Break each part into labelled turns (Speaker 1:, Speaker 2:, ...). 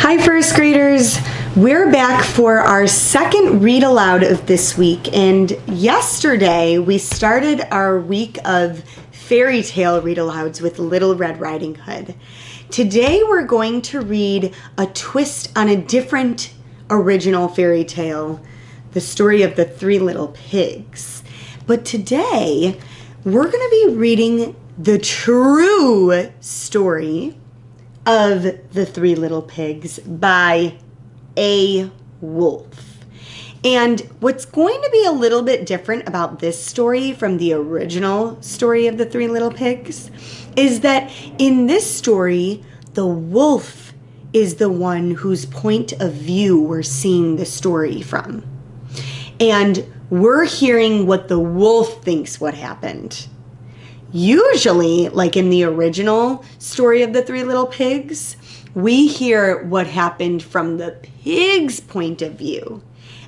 Speaker 1: Hi first graders, we're back for our second read aloud of this week, and yesterday we started our week of fairy tale read alouds with Little Red Riding Hood. Today we're going to read a twist on a different original fairy tale, the story of the Three Little Pigs. But today we're going to be reading the true story of the Three Little Pigs by A.Wolf. And what's going to be a little bit different about this story from the original story of the Three Little Pigs is that in this story, the wolf is the one whose point of view we're seeing the story from. And we're hearing what the wolf thinks what happened. Usually, like in the original story of the Three Little Pigs, we hear what happened from the pig's point of view.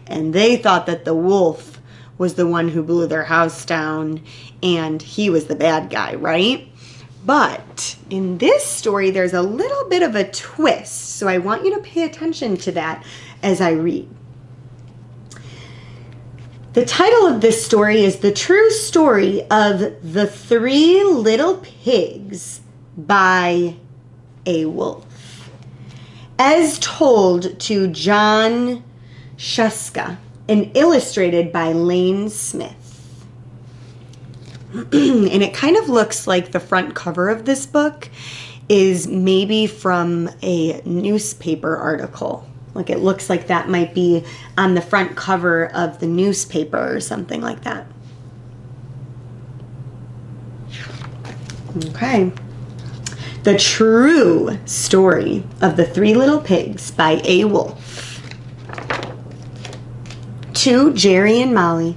Speaker 1: And they thought that the wolf was the one who blew their house down and he was the bad guy, right? But in this story, there's a little bit of a twist. So I want you to pay attention to that as I read. The title of this story is The True Story of the Three Little Pigs by A.Wolf, as told to Jon Scieszka and illustrated by Lane Smith. And it kind of looks like the front cover of this book is maybe from a newspaper article. Like it looks like that might be on the front cover of the newspaper or something like that. Okay. The True Story of the Three Little Pigs by A.Wolf. To Jerry and Molly.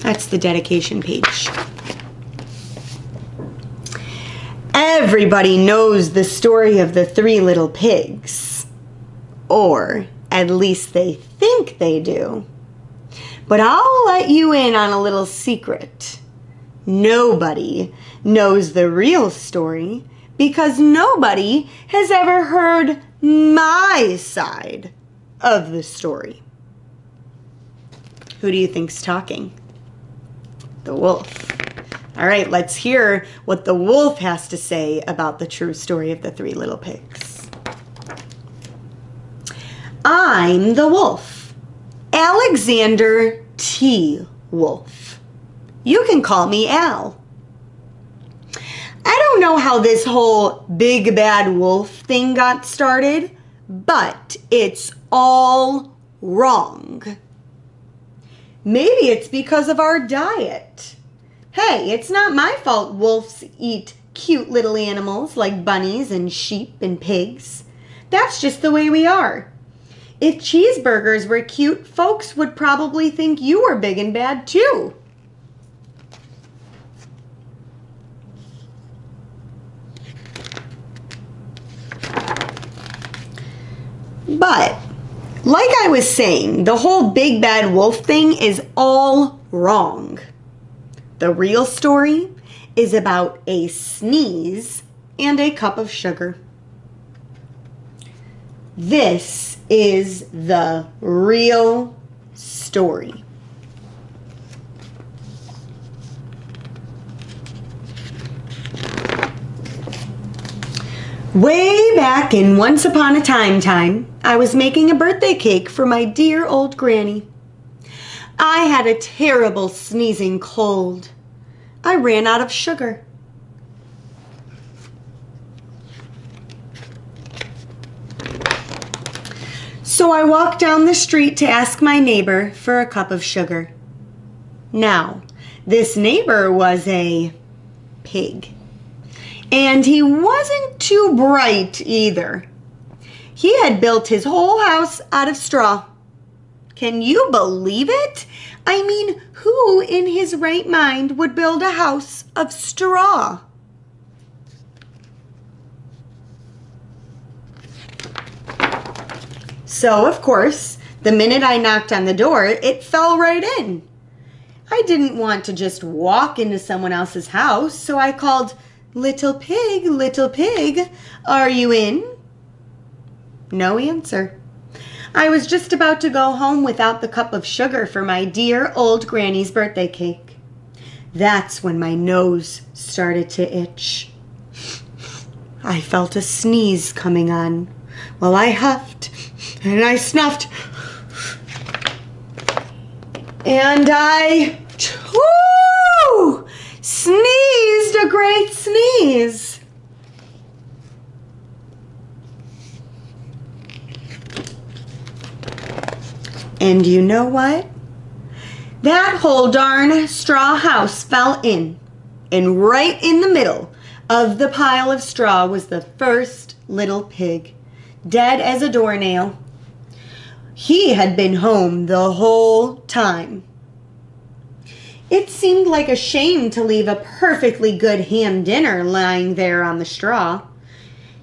Speaker 1: That's the dedication page. Everybody knows the story of the Three Little Pigs. Or at least they think they do. But I'll let you in on a little secret. Nobody knows the real story because nobody has ever heard my side of the story. Who do you think's talking? The wolf. All right, let's hear what the wolf has to say about the true story of the Three Little Pigs. I'm the wolf, Alexander T. Wolf. You can call me Al. I don't know how this whole big bad wolf thing got started, but it's all wrong. Maybe it's because of our diet. Hey, it's not my fault wolves eat cute little animals like bunnies and sheep and pigs. That's just the way we are. If cheeseburgers were cute, folks would probably think you were big and bad too. But, like I was saying, the whole big bad wolf thing is all wrong. The real story is about a sneeze and a cup of sugar. This is the real story. Way back in Once Upon a Time, I was making a birthday cake for my dear old granny. I had a terrible sneezing cold. I ran out of sugar. So I walked down the street to ask my neighbor for a cup of sugar. Now, this neighbor was a pig. And he wasn't too bright either. He had built his whole house out of straw. Can you believe it? I mean, who in his right mind would build a house of straw? So, of course, the minute I knocked on the door, it fell right in. I didn't want to just walk into someone else's house, so I called, little pig, are you in?" No answer. I was just about to go home without the cup of sugar for my dear old granny's birthday cake. That's when my nose started to itch. I felt a sneeze coming on. Well, I huffed and I snuffed and I sneezed a great sneeze. And you know what? That whole darn straw house fell in. And right in the middle of the pile of straw was the first little pig, dead as a doornail. He had been home the whole time. It seemed like a shame to leave a perfectly good ham dinner lying there on the straw.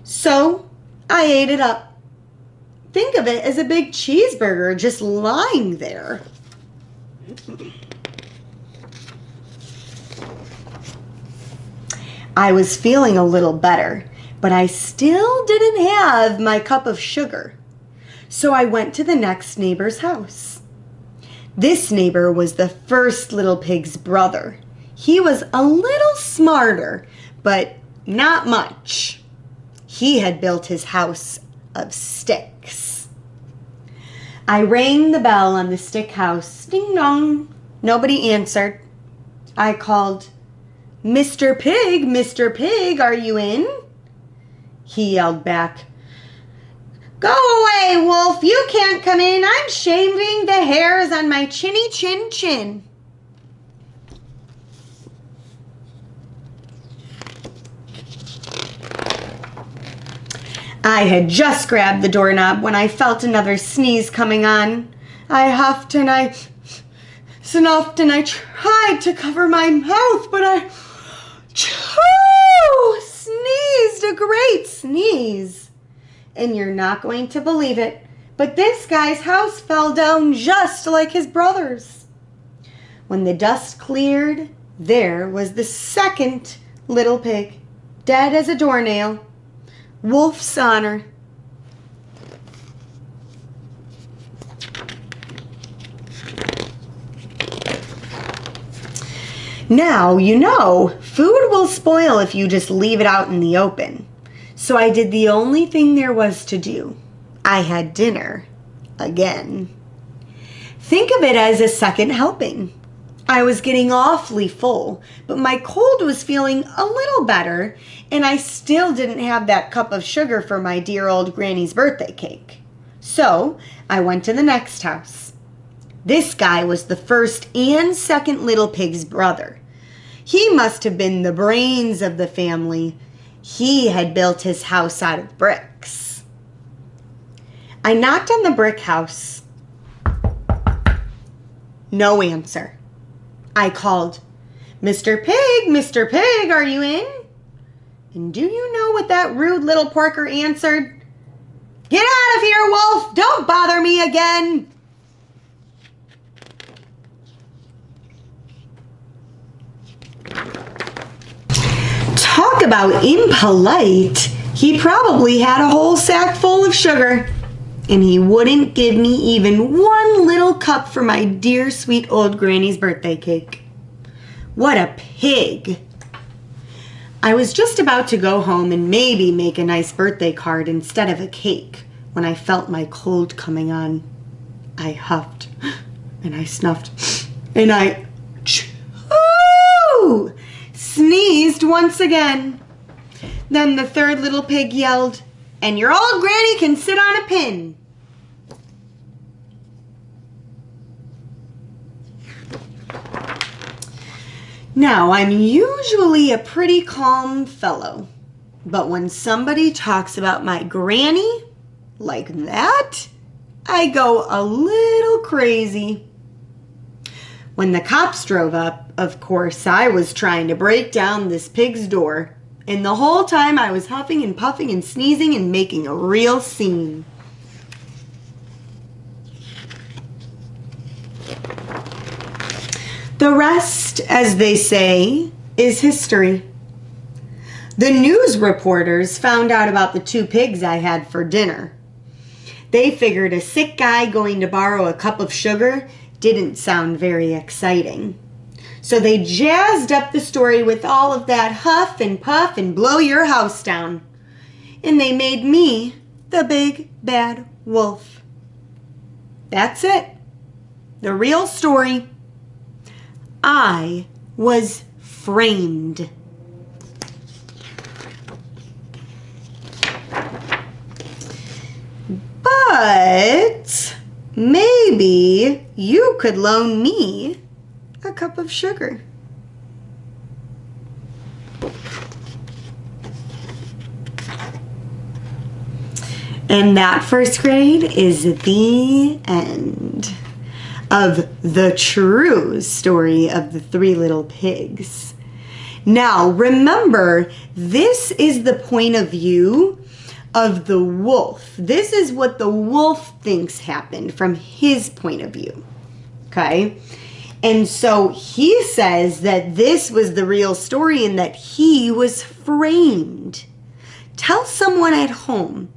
Speaker 1: So I ate it up. Think of it as a big cheeseburger just lying there. I was feeling a little better, but I still didn't have my cup of sugar. So I went to the next neighbor's house. This neighbor was the first little pig's brother. He was a little smarter, but not much. He had built his house of sticks. I rang the bell on the stick house. Ding dong. Nobody answered. I called, "Mr. Pig, are you in?" He yelled back, "Go away, Wolf, you can't come in. I'm shaving the hairs on my chinny chin chin." I had just grabbed the doorknob when I felt another sneeze coming on. I huffed and I snuffed and I tried to cover my mouth, but I sneezed a great sneeze. And you're not going to believe it, but this guy's house fell down just like his brother's. When the dust cleared, there was the second little pig, dead as a doornail. Wolf's honor. Now, you know, food will spoil if you just leave it out in the open. So I did the only thing there was to do. I had dinner again. Think of it as a second helping. I was getting awfully full, but my cold was feeling a little better, and I still didn't have that cup of sugar for my dear old granny's birthday cake. So I went to the next house. This guy was the first and second little pig's brother. He must have been the brains of the family. He had built his house out of bricks. I knocked on the brick house. No answer. I called, "Mr. Pig, are you in?" And do you know what that rude little porker answered? "Get out of here, Wolf! Don't bother me again!" Talk about impolite. He probably had a whole sack full of sugar, and he wouldn't give me even one little cup for my dear sweet old granny's birthday cake. What a pig. I was just about to go home and maybe make a nice birthday card instead of a cake when I felt my cold coming on. I huffed and I snuffed and I sneezed once again. Then the third little pig yelled, "And your old granny can sit on a pin." Now, I'm usually a pretty calm fellow, but when somebody talks about my granny like that, I go a little crazy. When the cops drove up, of course, I was trying to break down this pig's door, and the whole time I was huffing and puffing and sneezing and making a real scene. The rest, as they say, is history. The news reporters found out about the two pigs I had for dinner. They figured a sick guy going to borrow a cup of sugar didn't sound very exciting. So they jazzed up the story with all of that huff and puff and blow your house down. And they made me the big bad wolf. That's it. The real story. I was framed. But maybe you could loan me a cup of sugar. And that, first grade, is the end of the true story of the Three Little Pigs. Now, remember, this is the point of view of the wolf. This is what the wolf thinks happened from his point of view. Okay? And so he says that this was the real story and that he was framed. Tell someone at home,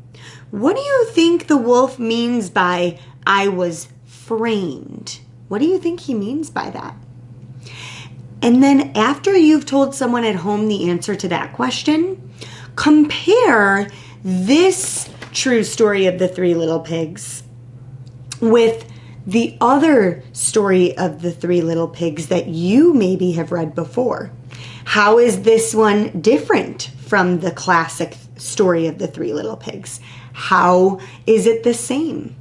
Speaker 1: what do you think the wolf means by I was framed? What do you think he means by that? And then after you've told someone at home the answer to that question, compare this true story of the Three Little Pigs with the other story of the Three Little Pigs that you maybe have read before. How is this one different from the classic story of the Three Little Pigs? How is it the same?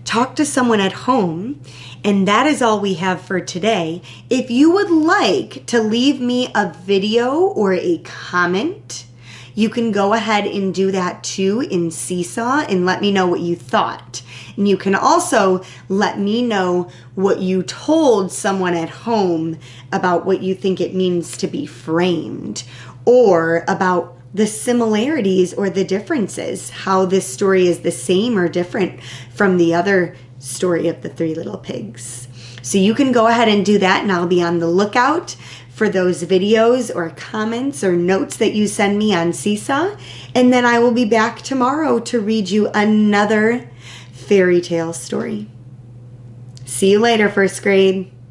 Speaker 1: Talk to someone at home, and that is all we have for today. If you would like to leave me a video or a comment, you can go ahead and do that too in Seesaw and let me know what you thought. And you can also let me know what you told someone at home about what you think it means to be framed, or about the similarities or the differences, how this story is the same or different from the other story of the Three Little Pigs. So you can go ahead and do that, and I'll be on the lookout for those videos or comments or notes that you send me on Seesaw. And then I will be back tomorrow to read you another fairy tale story. See you later, first grade.